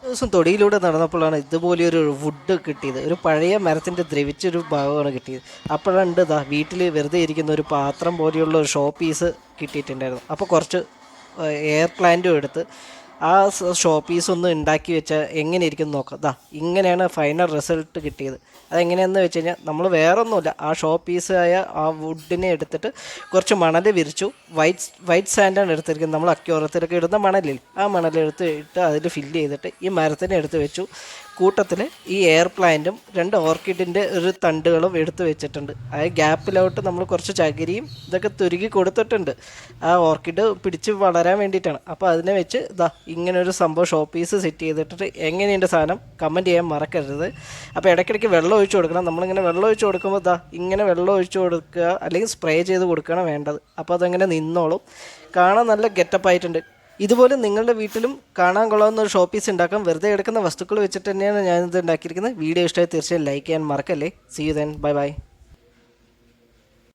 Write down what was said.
ദിവസം തൊടിയിലൂടെ നടന്നപ്പോഴാണ് ഇതുപോലെയൊരു വുഡ് കിട്ടിയത്. ഒരു പഴയ മരത്തിൻ്റെ ദ്രവിച്ചൊരു ഭാഗമാണ് കിട്ടിയത്. അപ്പോഴുണ്ട് ഇതാ വീട്ടിൽ വെറുതെ ഇരിക്കുന്ന ഒരു പാത്രം പോലെയുള്ള ഒരു ഷോ പീസ് കിട്ടിയിട്ടുണ്ടായിരുന്നു. അപ്പോൾ കുറച്ച് എയർ പ്ലാന്റും എടുത്ത് ആ ഷോ പീസ് ഒന്ന് ഉണ്ടാക്കി വെച്ചാൽ എങ്ങനെ ഇരിക്കും നോക്കാം. ദാ ഇങ്ങനെയാണ് ഫൈനൽ റിസൾട്ട് കിട്ടിയത്. അതെങ്ങനെയാണെന്ന് വെച്ച് കഴിഞ്ഞാൽ നമ്മൾ വേറെ ഒന്നുമില്ല, ആ ഷോ പീസായ ആ വുഡിനെ എടുത്തിട്ട് കുറച്ച് മണൽ വിരിച്ചു. വൈറ്റ് സാൻഡാണ് എടുത്തിരിക്കുന്നത്. നമ്മൾ അക്യോറത്തിലൊക്കെ ഇടുന്ന മണലിൽ ആ മണലെടുത്ത് ഇട്ട് അതിൽ ഫില്ല് ചെയ്തിട്ട് ഈ മരത്തിനെ എടുത്ത് വെച്ചു. കൂട്ടത്തിൽ ഈ എയർ പ്ലാന്റും 2 ഓർക്കിഡിൻ്റെ ഒരു തണ്ടുകളും എടുത്ത് വെച്ചിട്ടുണ്ട്. ആ ഗ്യാപ്പിലോട്ട് നമ്മൾ കുറച്ച് ചകിരിയും ഇതൊക്കെ തുരുകി കൊടുത്തിട്ടുണ്ട്, ആ ഓർക്കിഡ് പിടിച്ച് വളരാൻ വേണ്ടിയിട്ടാണ്. അപ്പോൾ അതിനെ വെച്ച് ഇതാ ഇങ്ങനൊരു സംഭവം ഷോ പീസ് സെറ്റ് ചെയ്തിട്ട് എങ്ങനെയുണ്ട് സാധനം കമൻറ്റ് ചെയ്യാൻ മറക്കരുത്. അപ്പോൾ ഇടയ്ക്കിടയ്ക്ക് വെള്ളം ഒഴിച്ച് കൊടുക്കണം. നമ്മളിങ്ങനെ വെള്ളം ഒഴിച്ച് കൊടുക്കുമ്പോൾ ഇതാ ഇങ്ങനെ വെള്ളം ഒഴിച്ച് കൊടുക്കുക, അല്ലെങ്കിൽ സ്പ്രേ ചെയ്ത് കൊടുക്കുകയാണ് വേണ്ടത്. അപ്പോൾ അതങ്ങനെ നിന്നോളും. കാണാൻ നല്ല ഗെറ്റപ്പായിട്ടുണ്ട്. ഇതുപോലെ നിങ്ങളുടെ വീട്ടിലും കാണാൻ കൊള്ളാവുന്ന ഒരു ഷോ പീസ് ഉണ്ടാക്കാം. വെറുതെ എടുക്കുന്ന വസ്തുക്കൾ വെച്ചിട്ട് തന്നെയാണ് ഞാനിത് ഉണ്ടാക്കിയിരിക്കുന്നത്. വീഡിയോ ഇഷ്ടമായി തീർച്ചയായും ലൈക്ക് ചെയ്യാൻ മറക്കല്ലേ. See you then, bye by.